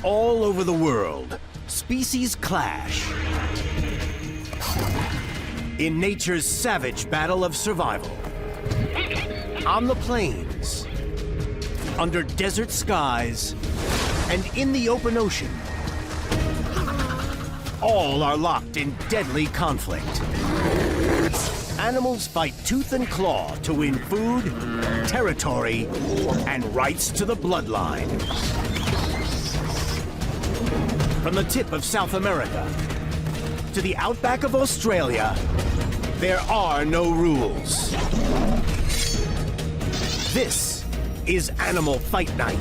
All over the world, species clash in nature's savage battle of survival. On the plains, under desert skies, and in the open ocean, all are locked in deadly conflict. Animals fight tooth and claw to win food, territory, and rights to the bloodline. From the tip of South America to the outback of Australia, there are no rules. This is Animal Fight Night.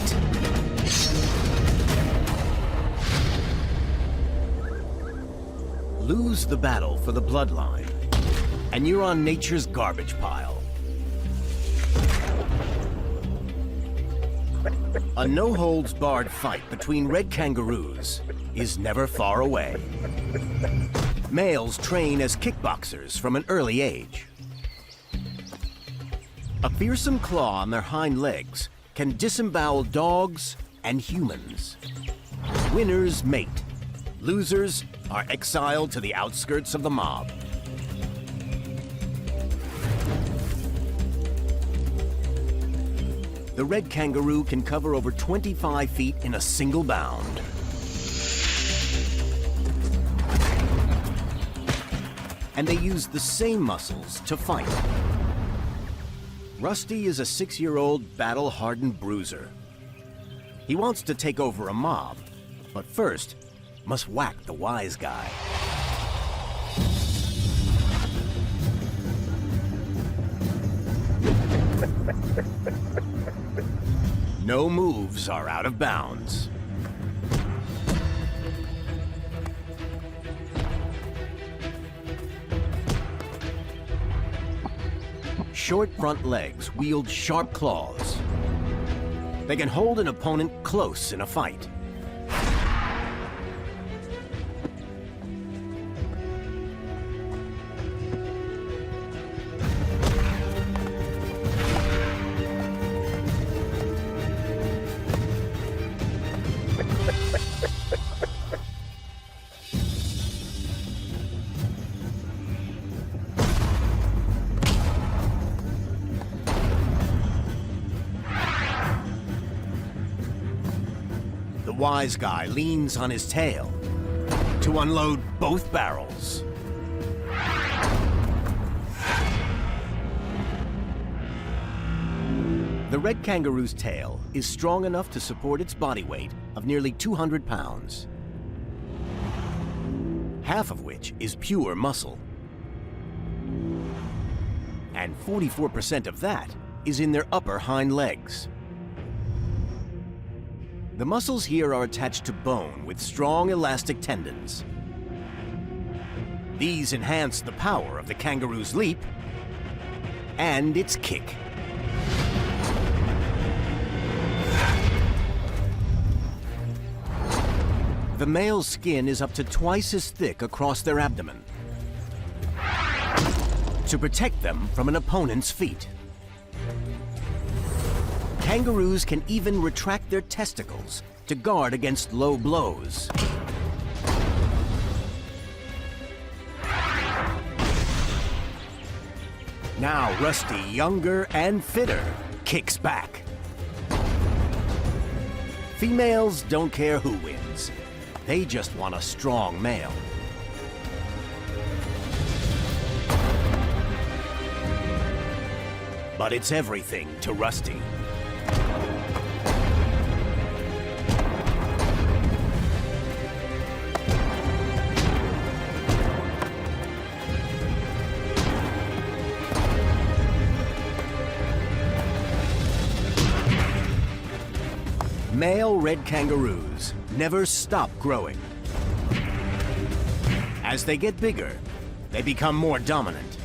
Lose the battle for the bloodline, and you're on nature's garbage pile. A no-holds-barred fight between red kangaroos is never far away. Males train as kickboxers from an early age. A fearsome claw on their hind legs can disembowel dogs and humans. Winners mate. Losers are exiled to the outskirts of the mob. The red kangaroo can cover over 25 feet in a single bound. And they use the same muscles to fight. Rusty is a 6-year-old battle-hardened bruiser. He wants to take over a mob, but first must whack the wise guy. No moves are out of bounds. Short front legs wield sharp claws. They can hold an opponent close in a fight. The wise guy leans on his tail to unload both barrels. The red kangaroo's tail is strong enough to support its body weight of nearly 200 pounds, half of which is pure muscle. And 44% of that is in their upper hind legs. The muscles here are attached to bone with strong elastic tendons. These enhance the power of the kangaroo's leap and its kick. The male's skin is up to twice as thick across their abdomen to protect them from an opponent's feet. Kangaroos can even retract their testicles to guard against low blows. Now Rusty, younger and fitter, kicks back. Females don't care who wins. They just want a strong male. But it's everything to Rusty. Male red kangaroos never stop growing. As they get bigger, they become more dominant,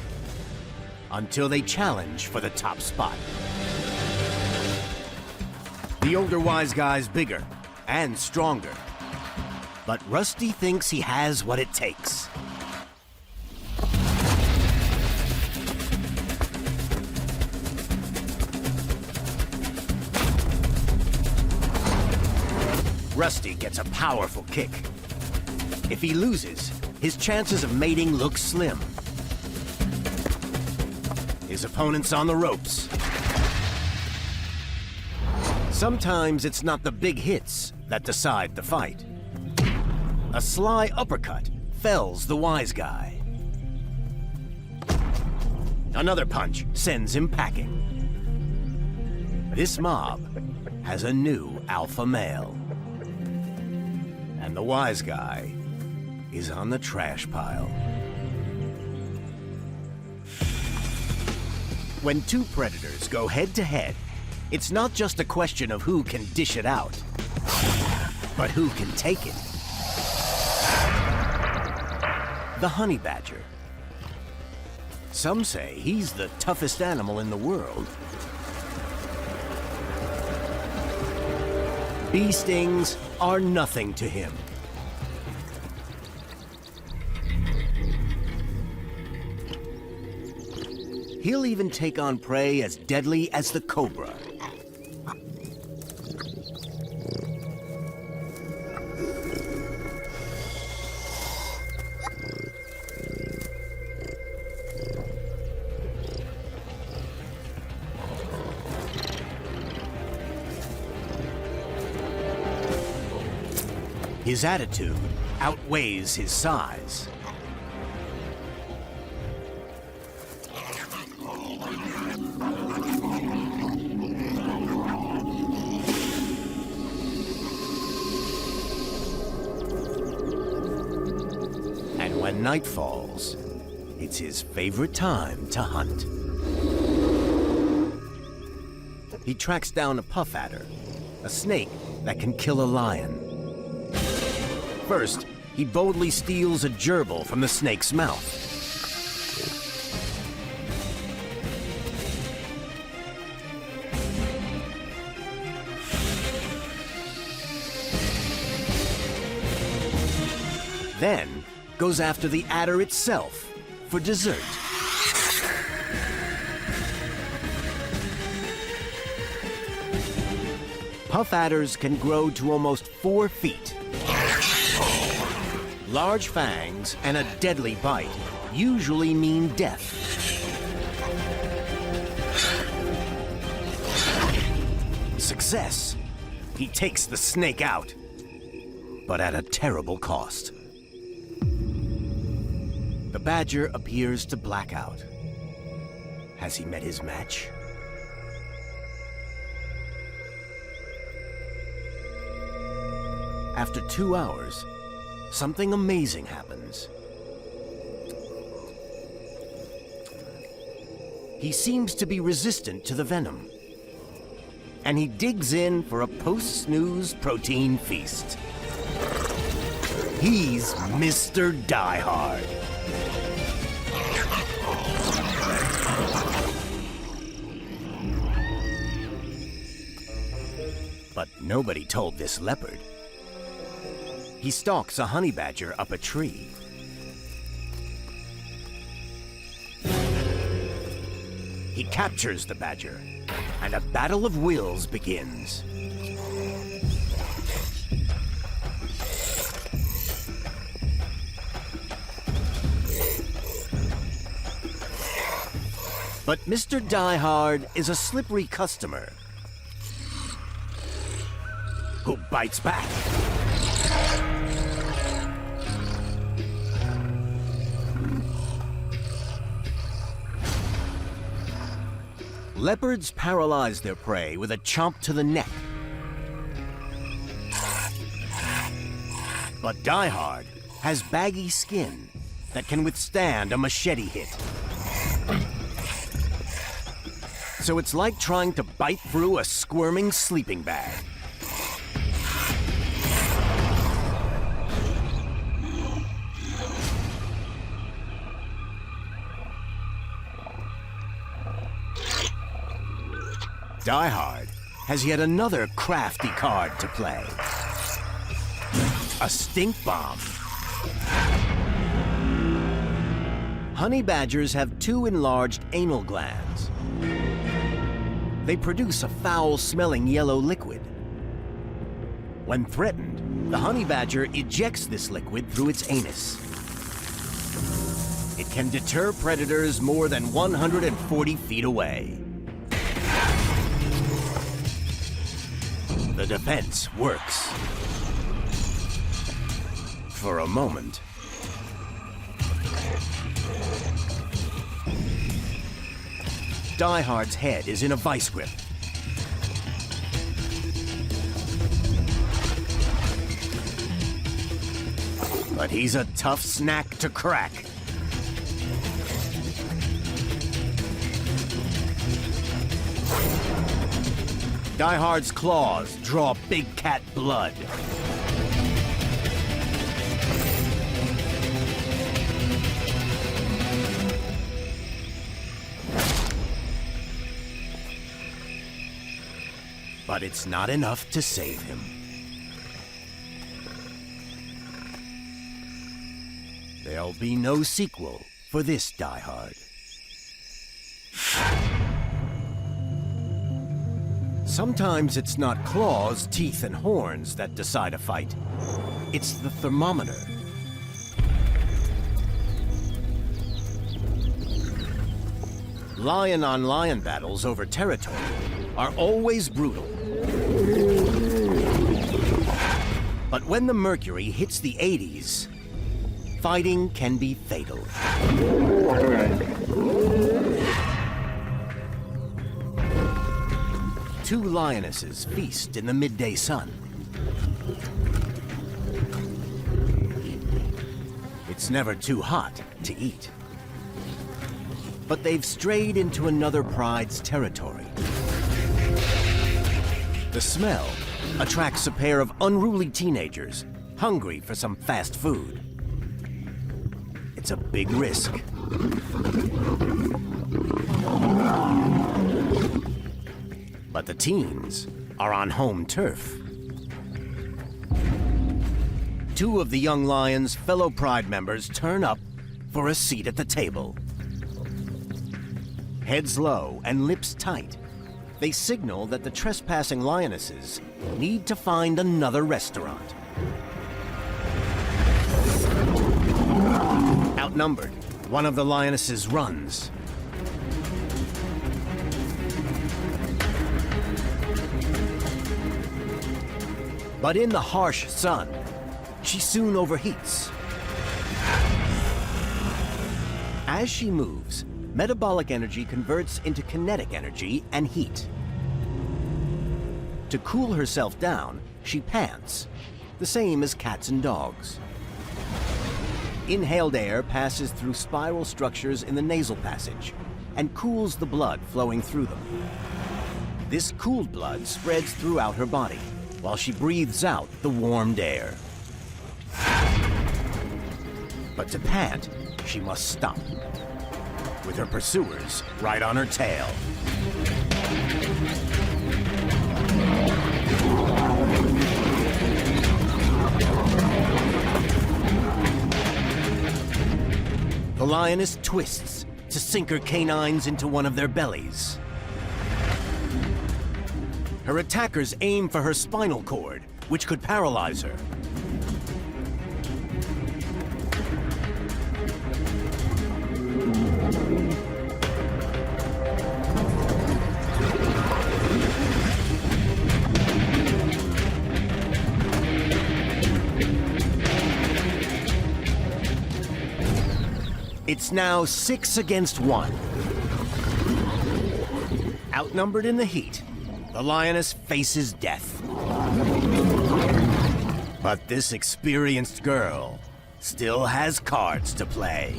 until they challenge for the top spot. The older wise guy's bigger and stronger, but Rusty thinks he has what it takes. Rusty gets a powerful kick. If he loses, his chances of mating look slim. His opponent's on the ropes. Sometimes it's not the big hits that decide the fight. A sly uppercut fells the wise guy. Another punch sends him packing. This mob has a new alpha male. And the wise guy is on the trash pile. When two predators go head-to-head, it's not just a question of who can dish it out, but who can take it. The honey badger. Some say he's the toughest animal in the world. Bee stings are nothing to him. He'll even take on prey as deadly as the cobra. His attitude outweighs his size. And when night falls, it's his favorite time to hunt. He tracks down a puff adder, a snake that can kill a lion. First, he boldly steals a gerbil from the snake's mouth. Then, goes after the adder itself for dessert. Puff adders can grow to almost 4 feet. Large fangs and a deadly bite usually mean death. Success. He takes the snake out, but at a terrible cost. The badger appears to black out. Has he met his match? After 2 hours, something amazing happens. He seems to be resistant to the venom, and he digs in for a post-snooze protein feast. He's Mr. Die Hard. But nobody told this leopard. He stalks a honey badger up a tree. He captures the badger, and a battle of wills begins. But Mr. Die Hard is a slippery customer who bites back. Leopards paralyze their prey with a chomp to the neck. But Die Hard has baggy skin that can withstand a machete hit. So it's like trying to bite through a squirming sleeping bag. Die Hard has yet another crafty card to play. A stink bomb. Honey badgers have 2 enlarged anal glands. They produce a foul-smelling yellow liquid. When threatened, the honey badger ejects this liquid through its anus. It can deter predators more than 140 feet away. The defense works. For a moment. Die Hard's head is in a vice grip. But he's a tough snack to crack. Die Hard's claws draw big cat blood. But it's not enough to save him. There'll be no sequel for this Die Hard. Sometimes it's not claws, teeth, and horns that decide a fight. It's the thermometer. Lion-on-lion battles over territory are always brutal. But when the mercury hits the 80s, fighting can be fatal. Two lionesses feast in the midday sun. It's never too hot to eat. But they've strayed into another pride's territory. The smell attracts a pair of unruly teenagers, hungry for some fast food. It's a big risk. But the teens are on home turf. Two of the young lions' fellow Pride members turn up for a seat at the table. Heads low and lips tight, they signal that the trespassing lionesses need to find another restaurant. Outnumbered, one of the lionesses runs. But in the harsh sun, she soon overheats. As she moves, metabolic energy converts into kinetic energy and heat. To cool herself down, she pants, the same as cats and dogs. Inhaled air passes through spiral structures in the nasal passage and cools the blood flowing through them. This cooled blood spreads throughout her body, while she breathes out the warmed air. But to pant, she must stop, with her pursuers right on her tail. The lioness twists to sink her canines into one of their bellies. Her attackers aim for her spinal cord, which could paralyze her. It's now 6 against 1. Outnumbered in the heat, the lioness faces death. But this experienced girl still has cards to play.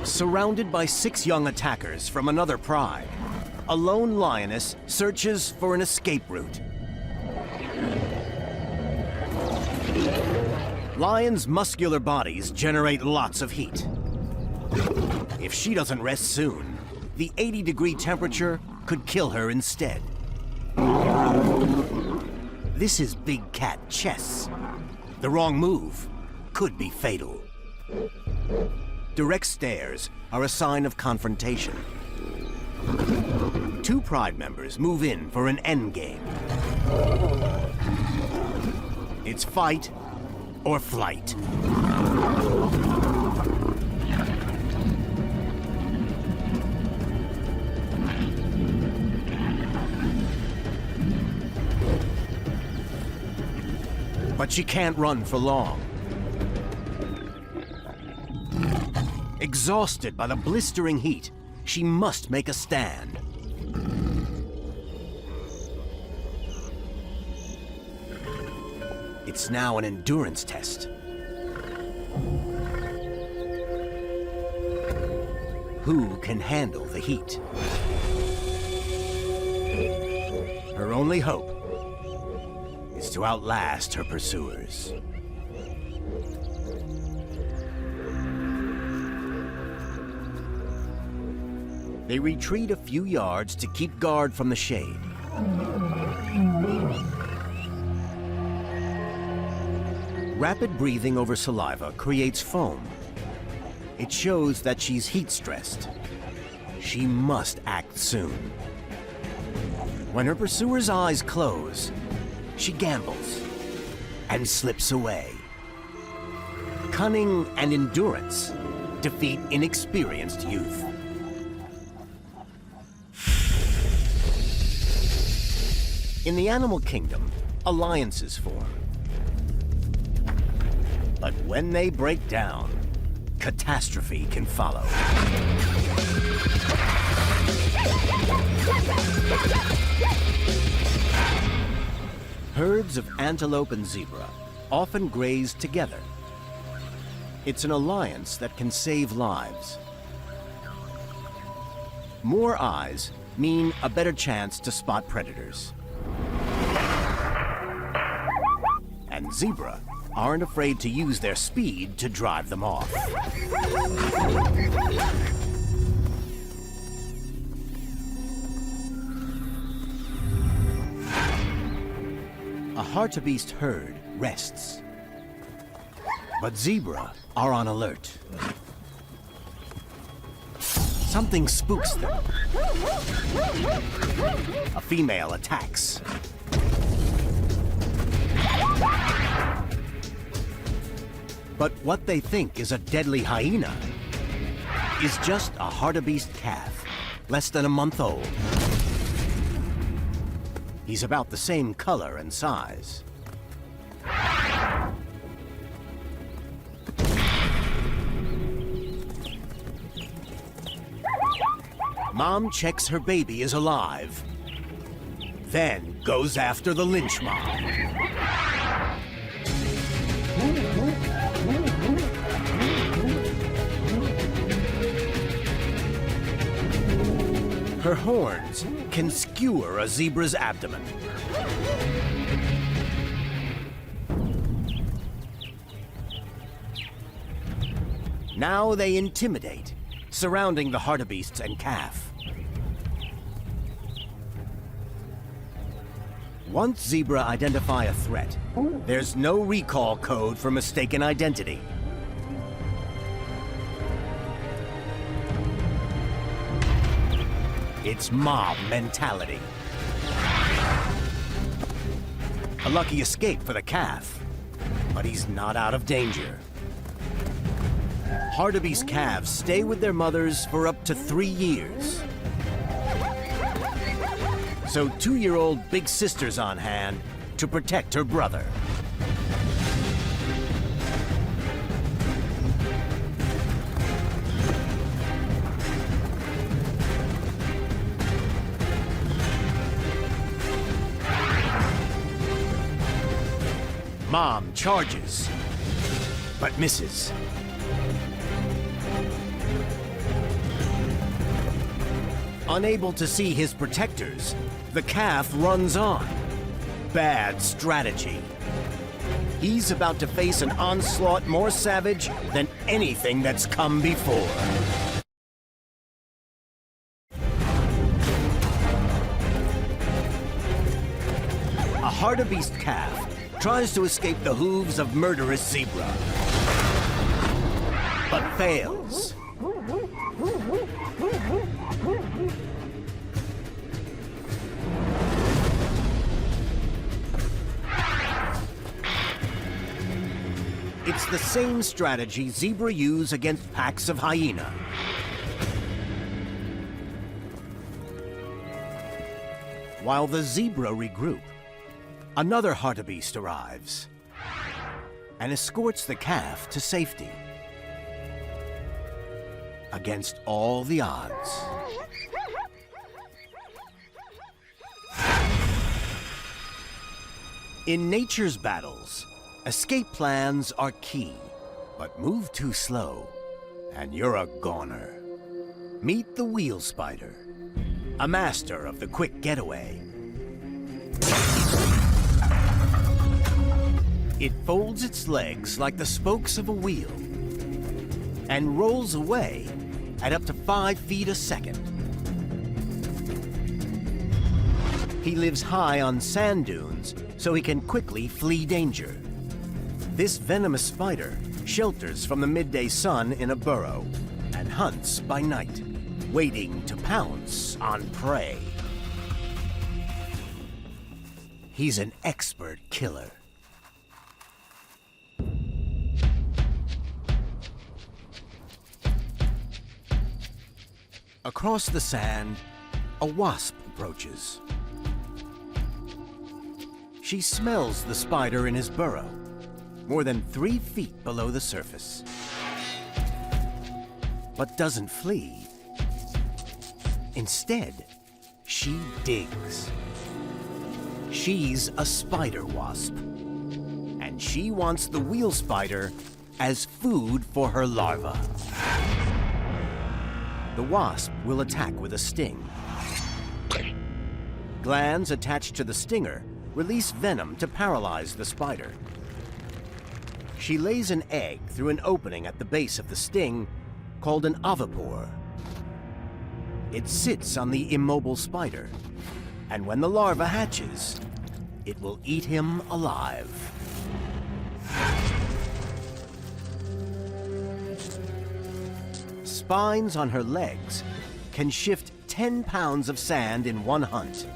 Surrounded by 6 young attackers from another pride, a lone lioness searches for an escape route. Lions' muscular bodies generate lots of heat. If she doesn't rest soon, the 80-degree temperature could kill her instead. This is big cat chess. The wrong move could be fatal. Direct stares are a sign of confrontation. Two pride members move in for an endgame. It's fight or flight. But she can't run for long. Exhausted by the blistering heat, she must make a stand. It's now an endurance test. Who can handle the heat? Her only hope is to outlast her pursuers. They retreat a few yards to keep guard from the shade. Rapid breathing over saliva creates foam. It shows that she's heat-stressed. She must act soon. When her pursuer's eyes close, she gambles and slips away. Cunning and endurance defeat inexperienced youth. In the animal kingdom, alliances form. But when they break down, catastrophe can follow. Herds of antelope and zebra often graze together. It's an alliance that can save lives. More eyes mean a better chance to spot predators. And zebra aren't afraid to use their speed to drive them off. A hartebeest herd rests. But zebra are on alert. Something spooks them. A female attacks. But what they think is a deadly hyena is just a hartebeest calf, less than a month old. He's about the same color and size. Mom checks her baby is alive, then goes after the lynch mob. Her horns can skewer a zebra's abdomen. Now they intimidate, surrounding the hartebeests and calf. Once zebra identify a threat, there's no recall code for mistaken identity. It's mob mentality. A lucky escape for the calf, but he's not out of danger. Hartebeest calves stay with their mothers for up to 3 years. So 2-year-old big sister's on hand to protect her brother. Mom charges, but misses. Unable to see his protectors, the calf runs on. Bad strategy. He's about to face an onslaught more savage than anything that's come before. A hartebeest calf tries to escape the hooves of murderous zebra, but fails. It's the same strategy zebra use against packs of hyena. While the zebra regroup, another hartebeest arrives and escorts the calf to safety. Against all the odds. In nature's battles, escape plans are key, but move too slow, and you're a goner. Meet the wheel spider, a master of the quick getaway. It folds its legs like the spokes of a wheel and rolls away at up to 5 feet a second. He lives high on sand dunes, so he can quickly flee danger. This venomous spider shelters from the midday sun in a burrow and hunts by night, waiting to pounce on prey. He's an expert killer. Across the sand, a wasp approaches. She smells the spider in his burrow, more than 3 feet below the surface, but doesn't flee. Instead, she digs. She's a spider wasp, and she wants the wheel spider as food for her larva. The wasp will attack with a sting. Glands attached to the stinger release venom to paralyze the spider. She lays an egg through an opening at the base of the sting called an ovipore. It sits on the immobile spider, and when the larva hatches, it will eat him alive. Spines on her legs can shift 10 pounds of sand in one hunt.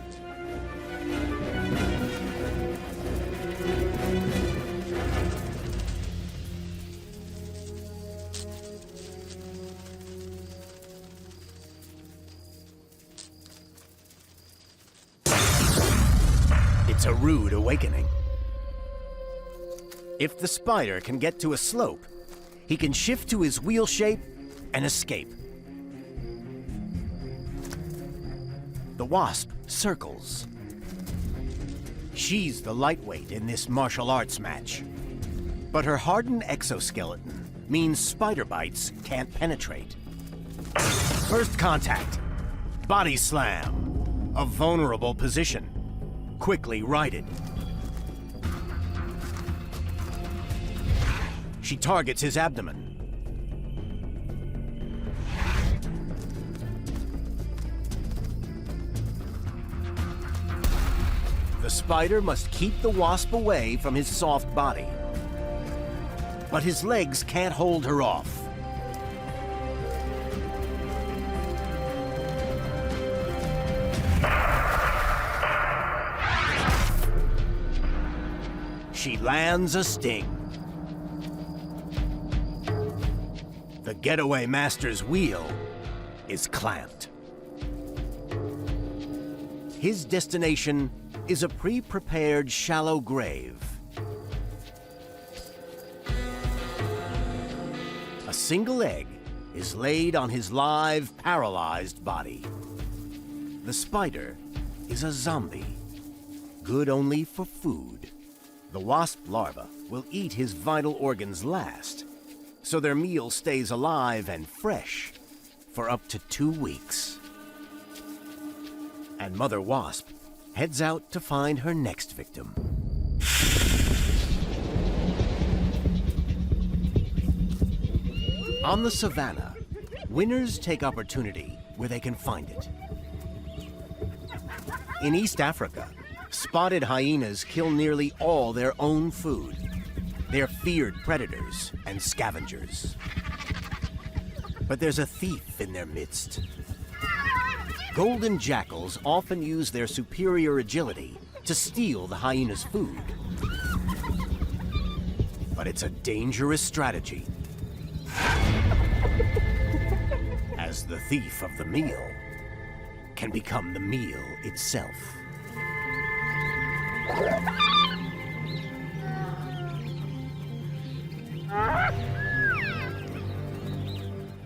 It's a rude awakening. If the spider can get to a slope, he can shift to his wheel shape and escape. The wasp circles. She's the lightweight in this martial arts match. But her hardened exoskeleton means spider bites can't penetrate. First contact. Body slam. A vulnerable position. Quickly righted. She targets his abdomen. The spider must keep the wasp away from his soft body. But his legs can't hold her off. She lands a sting. The getaway master's wheel is clamped. His destination is a pre-prepared shallow grave. A single egg is laid on his live, paralyzed body. The spider is a zombie, good only for food. The wasp larva will eat his vital organs last, so their meal stays alive and fresh for up to 2 weeks. And Mother Wasp heads out to find her next victim. On the savannah, winners take opportunity where they can find it. In East Africa, spotted hyenas kill nearly all their own food. They're feared predators and scavengers. But there's a thief in their midst. Golden jackals often use their superior agility to steal the hyena's food. But but it's a dangerous strategy. As the thief of the meal can become the meal itself.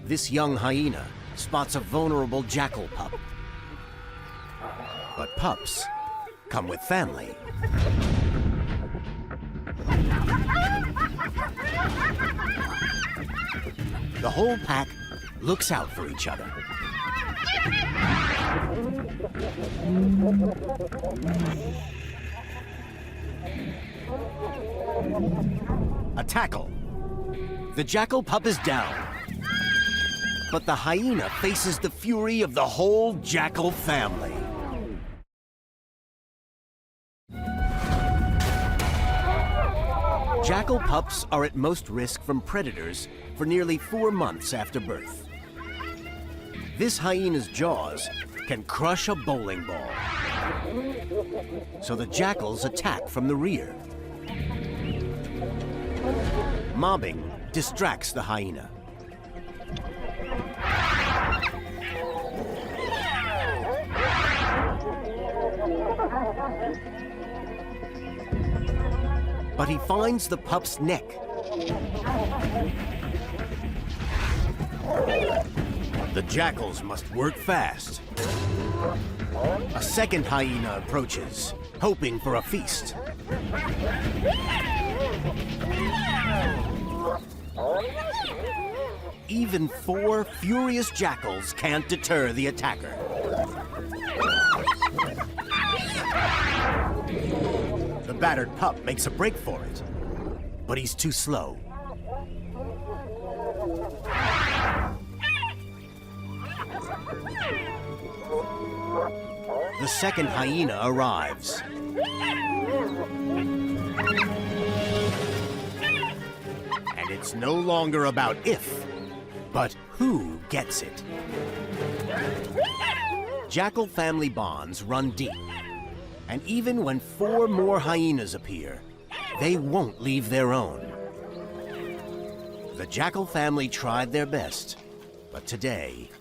This young hyena spots a vulnerable jackal pup. But pups come with family. The whole pack looks out for each other. A tackle. The jackal pup is down. But the hyena faces the fury of the whole jackal family. Jackal pups are at most risk from predators for nearly 4 months after birth. This hyena's jaws can crush a bowling ball. So the jackals attack from the rear. Mobbing distracts the hyena. But he finds the pup's neck. The jackals must work fast. A second hyena approaches, hoping for a feast. Even 4 furious jackals can't deter the attacker. The battered pup makes a break for it, but he's too slow. The second hyena arrives. And it's no longer about if, but who gets it. Jackal family bonds run deep. And even when 4 more hyenas appear, they won't leave their own. The jackal family tried their best, but today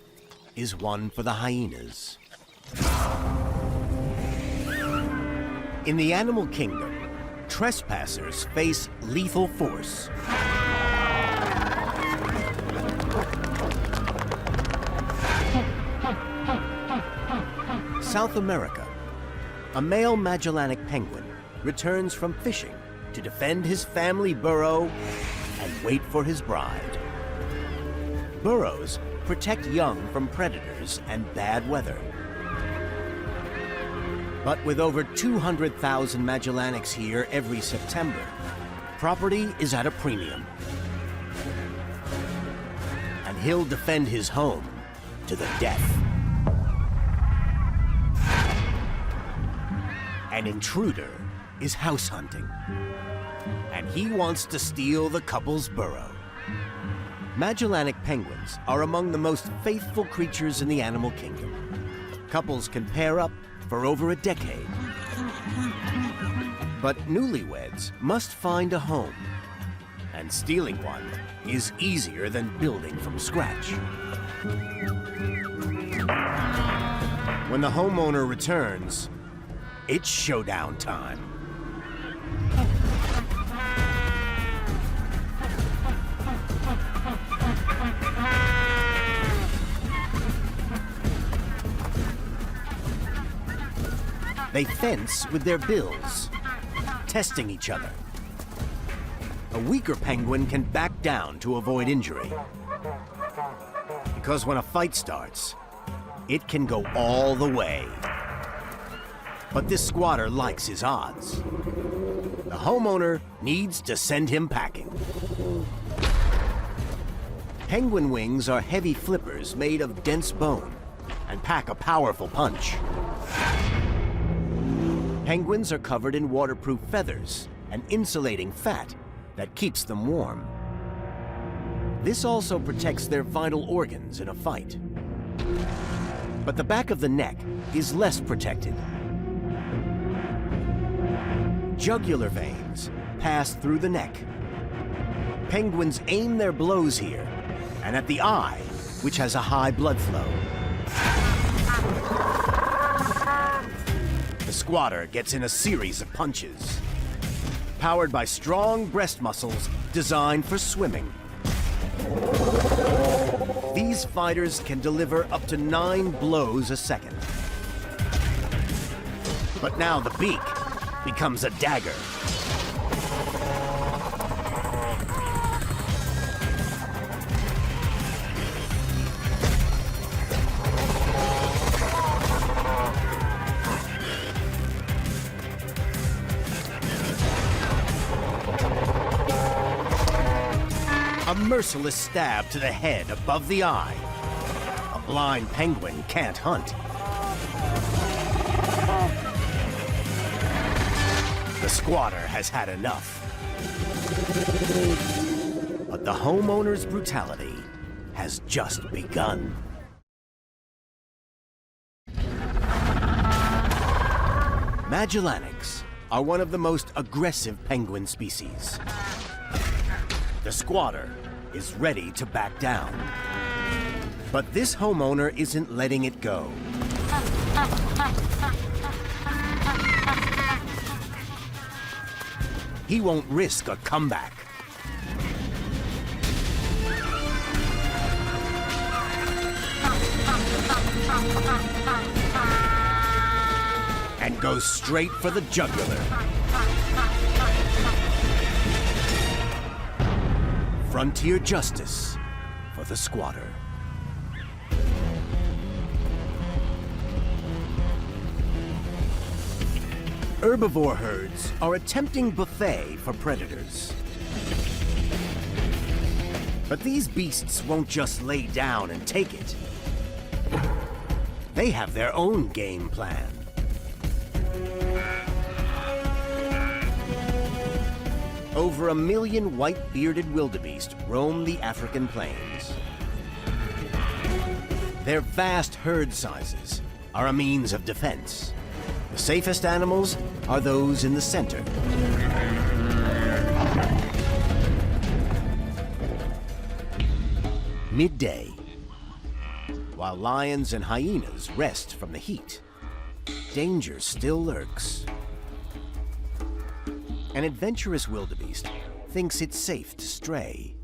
is one for the hyenas. In the animal kingdom, trespassers face lethal force. South America. A male Magellanic penguin returns from fishing to defend his family burrow and wait for his bride. Burrows protect young from predators and bad weather. But with over 200,000 Magellanics here every September, property is at a premium. And he'll defend his home to the death. An intruder is house hunting, and he wants to steal the couple's burrow. Magellanic penguins are among the most faithful creatures in the animal kingdom. Couples can pair up for over a decade. But newlyweds must find a home, and stealing one is easier than building from scratch. When the homeowner returns, it's showdown time. They fence with their bills, testing each other. A weaker penguin can back down to avoid injury. Because when a fight starts, it can go all the way. But this squatter likes his odds. The homeowner needs to send him packing. Penguin wings are heavy flippers made of dense bone and pack a powerful punch. Penguins are covered in waterproof feathers and insulating fat that keeps them warm. This also protects their vital organs in a fight. But the back of the neck is less protected. Jugular veins pass through the neck, Penguins aim their blows here, and at the eye, which has a high blood flow. The squatter gets in a series of punches, powered by strong breast muscles designed for swimming. These fighters can deliver up to 9 blows a second. But now the beak becomes a dagger. A merciless stab to the head above the eye. A blind penguin can't hunt. The squatter has had enough. But the homeowner's brutality has just begun. Magellanics are one of the most aggressive penguin species. The squatter is ready to back down. But this homeowner isn't letting it go. He won't risk a comeback. And goes straight for the jugular. Frontier justice for the squatter. Herbivore herds are a tempting buffet for predators. But these beasts won't just lay down and take it. They have their own game plan. Over 1 million white-bearded wildebeest roam the African plains. Their vast herd sizes are a means of defense. The safest animals are those in the center. Midday, while lions and hyenas rest from the heat, danger still lurks. An adventurous wildebeest thinks it's safe to stray.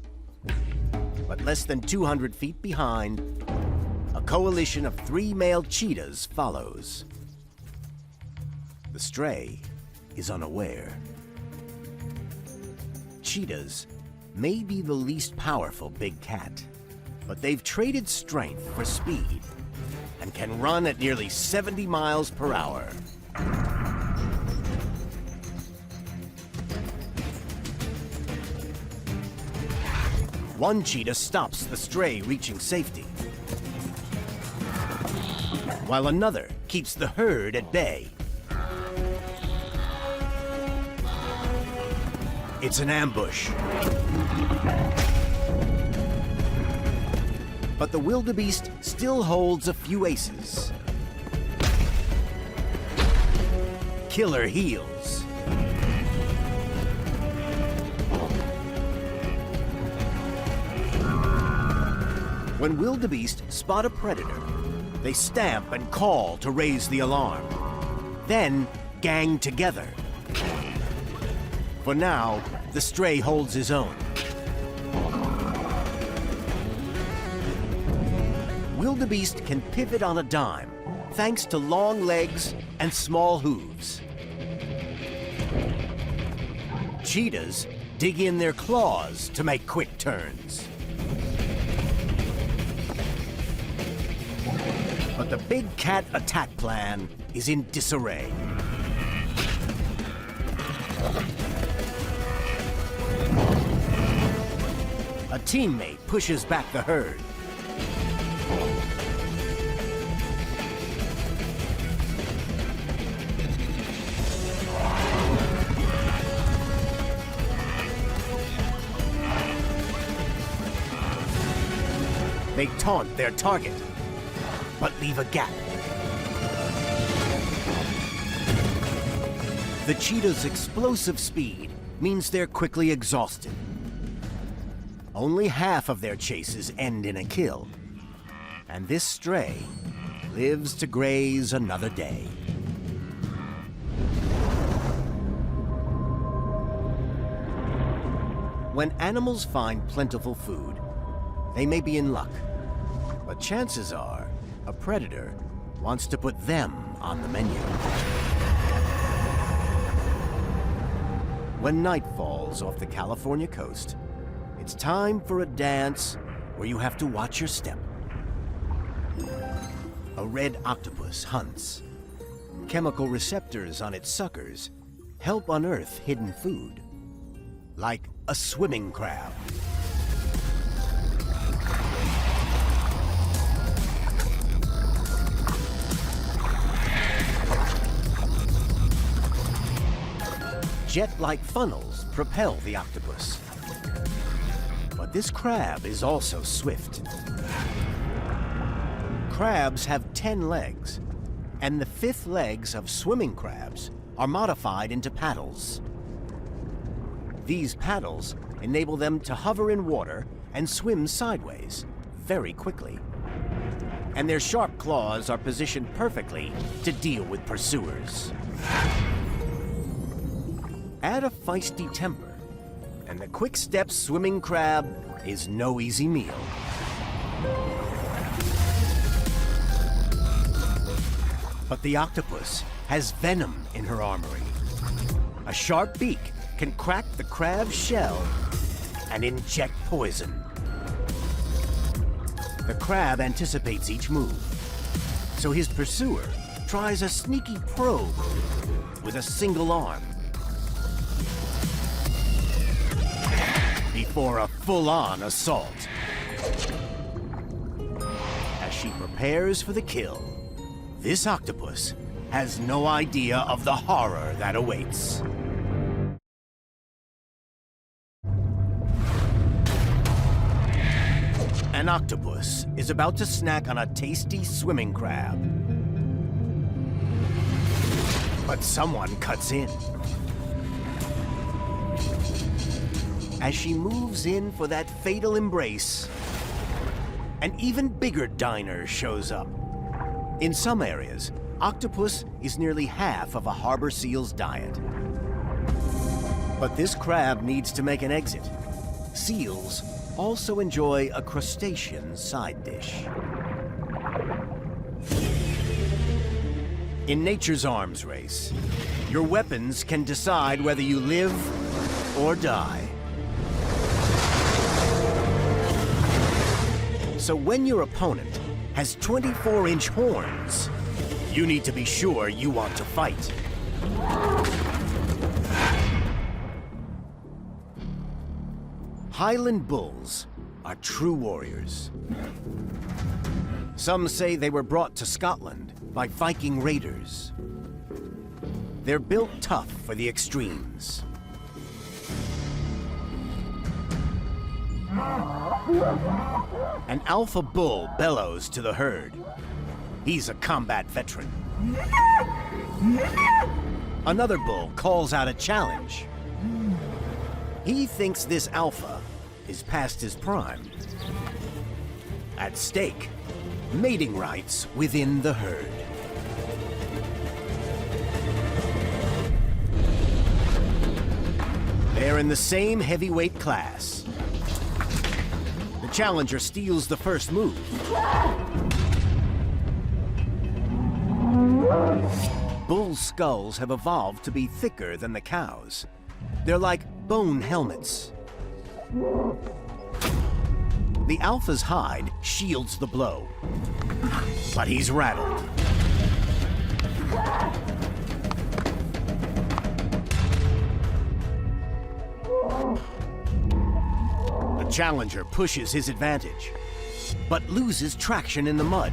But less than 200 feet behind, a coalition of 3 male cheetahs follows. The stray is unaware. Cheetahs may be the least powerful big cat, but they've traded strength for speed and can run at nearly 70 miles per hour. One cheetah stops the stray reaching safety, while another keeps the herd at bay. It's an ambush. But the wildebeest still holds a few aces. Killer heels. When wildebeest spot a predator, they stamp and call to raise the alarm. Then gang together. For now, the stray holds his own. Wildebeest can pivot on a dime, thanks to long legs and small hooves. Cheetahs dig in their claws to make quick turns. But the big cat attack plan is in disarray. A teammate pushes back the herd. They taunt their target, but leave a gap. The cheetah's explosive speed means they're quickly exhausted. only half of their chases end in a kill. And this stray lives to graze another day. When animals find plentiful food, they may be in luck. But chances are, a predator wants to put them on the menu. When night falls off the California coast, it's time for a dance where you have to watch your step. A red octopus hunts. Chemical receptors on its suckers help unearth hidden food, like a swimming crab. Jet-like funnels propel the octopus. But this crab is also swift. Crabs have 10 legs, and the 5th legs of swimming crabs are modified into paddles. These paddles enable them to hover in water and swim sideways very quickly. And their sharp claws are positioned perfectly to deal with pursuers. Add a feisty temper, and the quick-step swimming crab is no easy meal. But the octopus has venom in her armory. A sharp beak can crack the crab's shell and inject poison. The crab anticipates each move, so his pursuer tries a sneaky probe with a single arm before a full-on assault. As she prepares for the kill, this octopus has no idea of the horror that awaits. An octopus is about to snack on a tasty swimming crab. But someone cuts in. As she moves in for that fatal embrace, an even bigger diner shows up. In some areas, octopus is nearly half of a harbor seal's diet. But this crab needs to make an exit. Seals also enjoy a crustacean side dish. In nature's arms race, your weapons can decide whether you live or die. So when your opponent has 24-inch horns, you need to be sure you want to fight. Highland bulls are true warriors. Some say they were brought to Scotland by Viking raiders. They're built tough for the extremes. An alpha bull bellows to the herd. He's a combat veteran. Another bull calls out a challenge. He thinks this alpha is past his prime. At stake, mating rights within the herd. They're in the same heavyweight class. The challenger steals the first move. Bull skulls have evolved to be thicker than the cows. They're like bone helmets. The alpha's hide shields the blow, but he's rattled. The challenger pushes his advantage, but loses traction in the mud.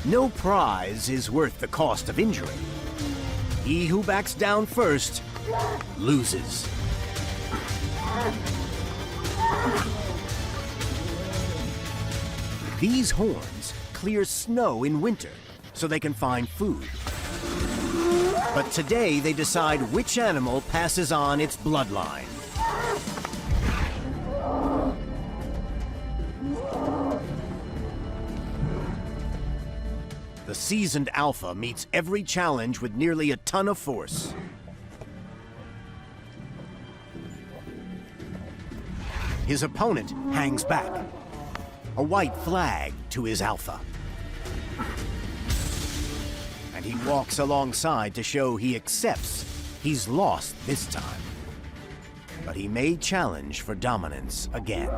No prize is worth the cost of injury. He who backs down first loses. These horns clear snow in winter so they can find food. But today they decide which animal passes on its bloodline. The seasoned alpha meets every challenge with nearly a ton of force. His opponent hangs back, a white flag to his alpha. And he walks alongside to show he accepts he's lost this time. But he may challenge for dominance again.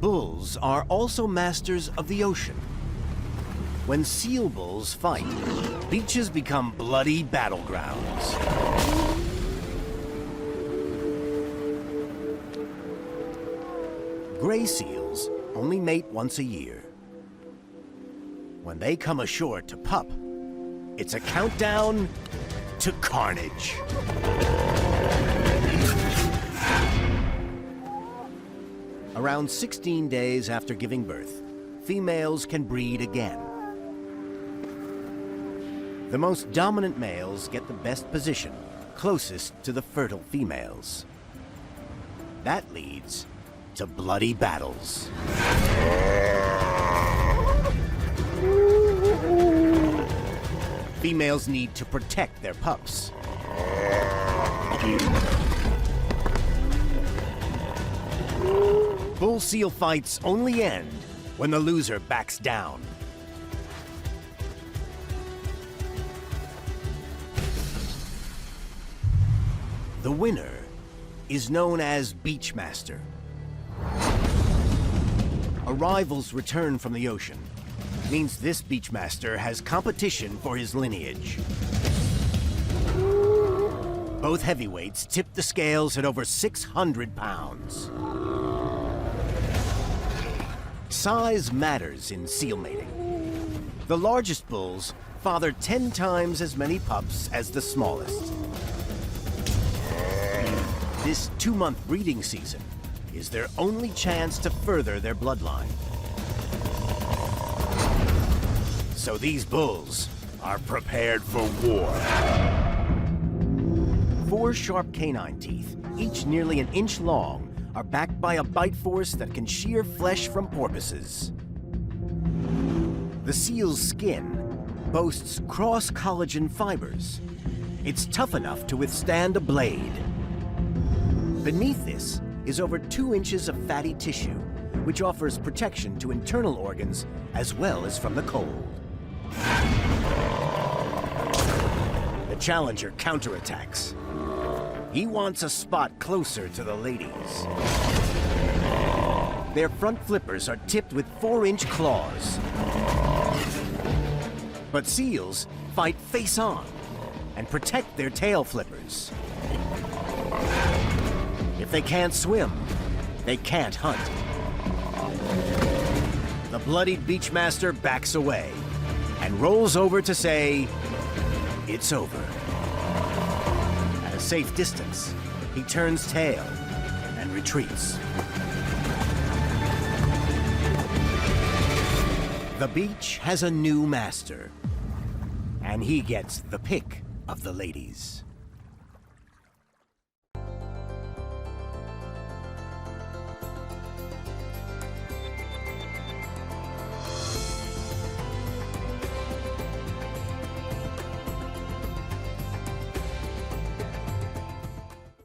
Bulls are also masters of the ocean. When seal bulls fight, beaches become bloody battlegrounds. Gray seals only mate once a year. When they come ashore to pup, it's a countdown to carnage. Around 16 days after giving birth, females can breed again. The most dominant males get the best position, closest to the fertile females. That leads to bloody battles. Females need to protect their pups. Bull seal fights only end when the loser backs down. The winner is known as beachmaster. Arrivals return from the ocean means this beachmaster has competition for his lineage. Both heavyweights tip the scales at over 600 pounds. Size matters in seal mating. The largest bulls father 10 times as many pups as the smallest. This 2-month breeding season is their only chance to further their bloodline. So these bulls are prepared for war. 4 sharp canine teeth, each nearly an inch long, are backed by a bite force that can shear flesh from porpoises. The seal's skin boasts cross-collagen fibers. It's tough enough to withstand a blade. Beneath this is over 2 inches of fatty tissue, which offers protection to internal organs as well as from the cold. The challenger counterattacks. He wants a spot closer to the ladies. Their front flippers are tipped with 4-inch claws. But seals fight face-on and protect their tail flippers. If they can't swim, they can't hunt. The bloodied beachmaster backs away and rolls over to say, "It's over." At a safe distance, he turns tail and retreats. The beach has a new master, and he gets the pick of the ladies.